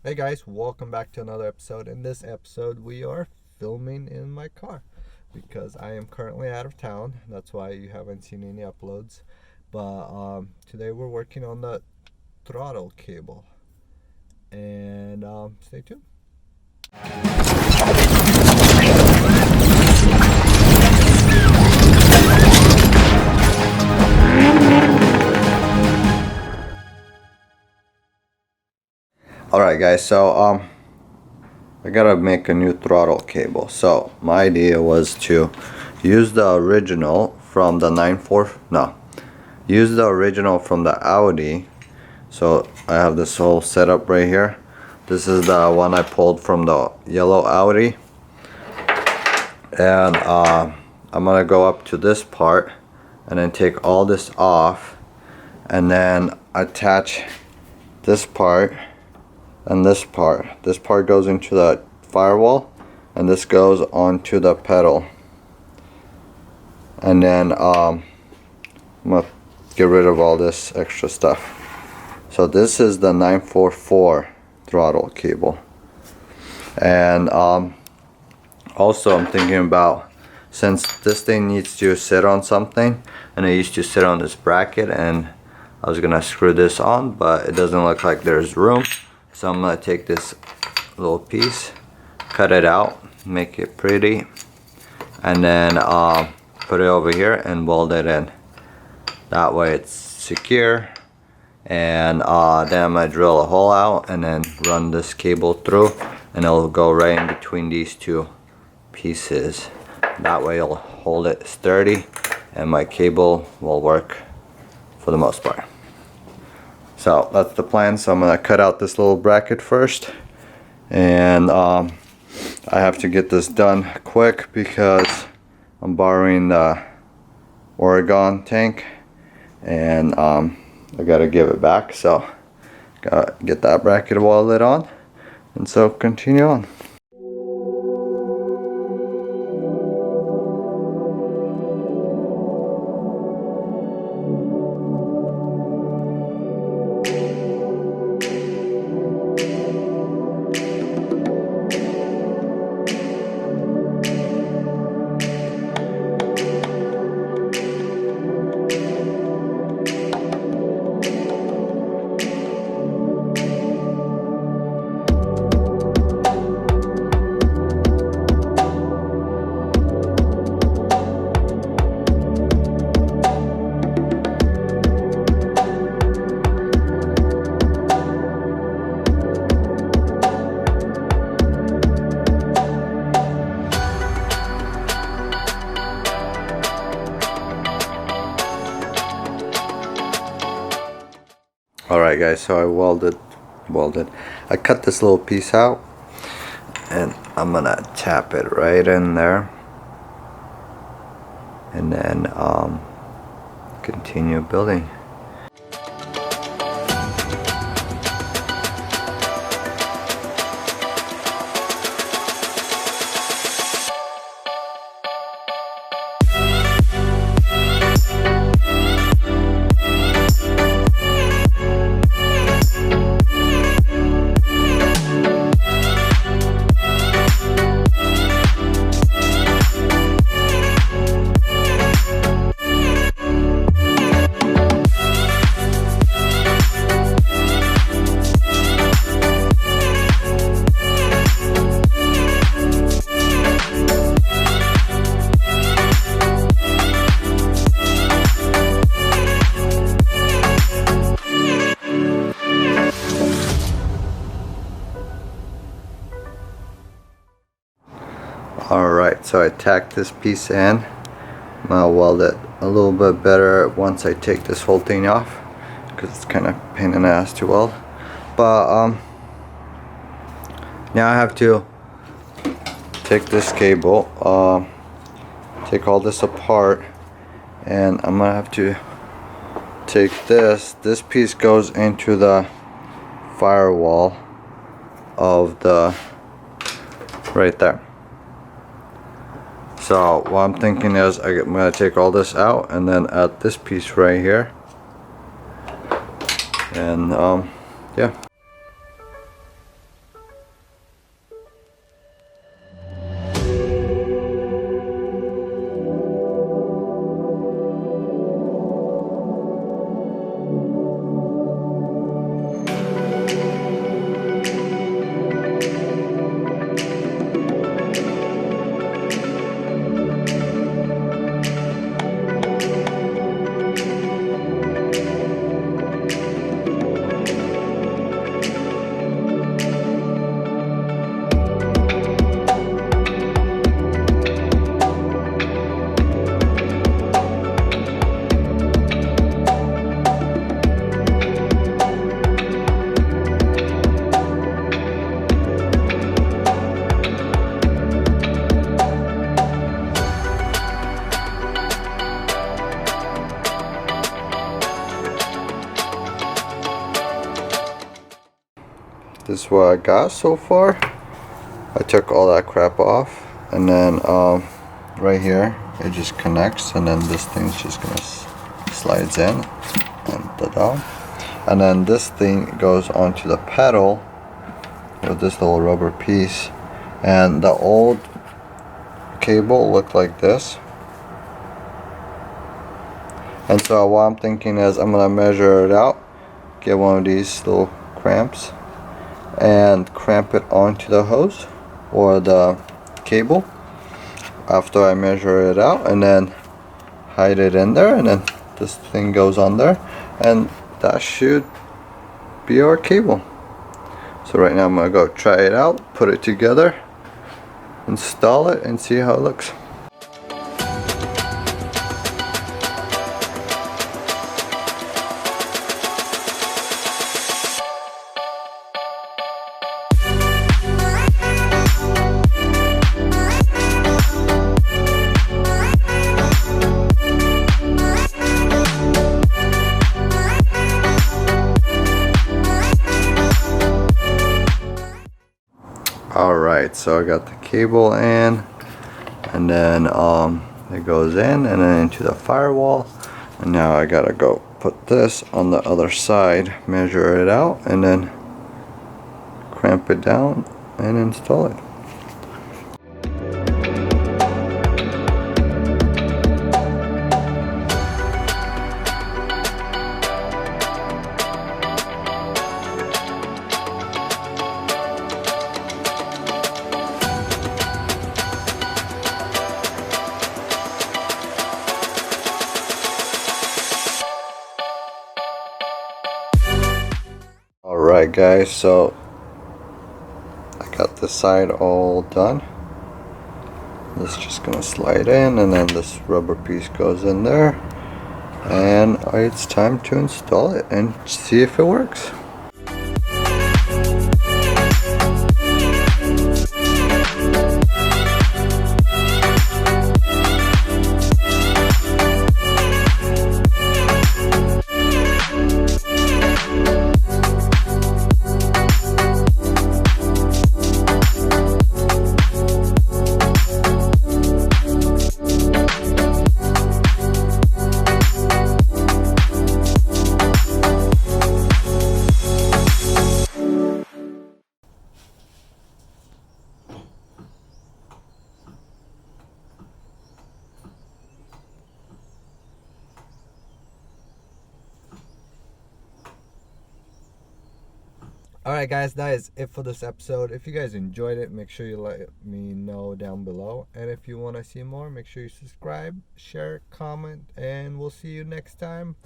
Hey guys, welcome back to another episode. In this episode, we are filming in my car because I am currently out of town. That's why you haven't seen any uploads. But today we're working on the throttle cable. And stay tuned. Alright guys, so I gotta make a new throttle cable. So my idea was to use the original from the use the original from the Audi. So I have this whole setup right here. This is the one I pulled from the yellow Audi, and I'm gonna go up to this part and then take all this off and then attach this part and this part. This part goes into the firewall and this goes onto the pedal, and then I'm gonna get rid of all this extra stuff. So this is the 944 throttle cable. And also I'm thinking about, since this thing needs to sit on something, and it used to sit on this bracket, and I was gonna screw this on, but it doesn't look like there's room. So I'm gonna take this little piece, cut it out, make it pretty, and then put it over here and weld it in. That way it's secure. And then I'm gonna drill a hole out and then run this cable through, and it'll go right in between these two pieces. That way it'll hold it sturdy and my cable will work for the most part. So that's the plan. So I'm gonna cut out this little bracket first, and I have to get this done quick because I'm borrowing the Oregon tank, and I gotta give it back. So gotta get that bracket welded on, and so continue on. Alright guys, so I I cut this little piece out, and I'm gonna tap it right in there, and then continue building. Alright, so I tacked this piece in. I'm gonna weld it a little bit better once I take this whole thing off, because it's kind of pain in the ass to weld. But now I have to take this cable, take all this apart, and I'm gonna have to take this piece goes into the firewall of the right there. So what I'm thinking is I'm going to take all this out and then add this piece right here, and yeah. is what I got so far. I took all that crap off, and then right here it just connects, and then this thing's just gonna slides in, and ta-da. And then this thing goes onto the pedal with this little rubber piece. And the old cable looked like this. And so what I'm thinking is I'm gonna measure it out, get one of these little clamps, and clamp it onto the hose or the cable after I measure it out, and then hide it in there, and then this thing goes on there, and that should be our cable. So right now I'm gonna go try it out, put it together, install it, and see how it looks. Alright, so I got the cable in, and then it goes in and then into the firewall, and now I gotta go put this on the other side, measure it out, and then clamp it down and install it. Alright guys, so I got this side all done. This is just gonna slide in, and then this rubber piece goes in there, and it's time to install it and see if it works. Alright guys, that is it for this episode. If you guys enjoyed it, make sure you let me know down below. And if you want to see more, make sure you subscribe, share, comment, and we'll see you next time.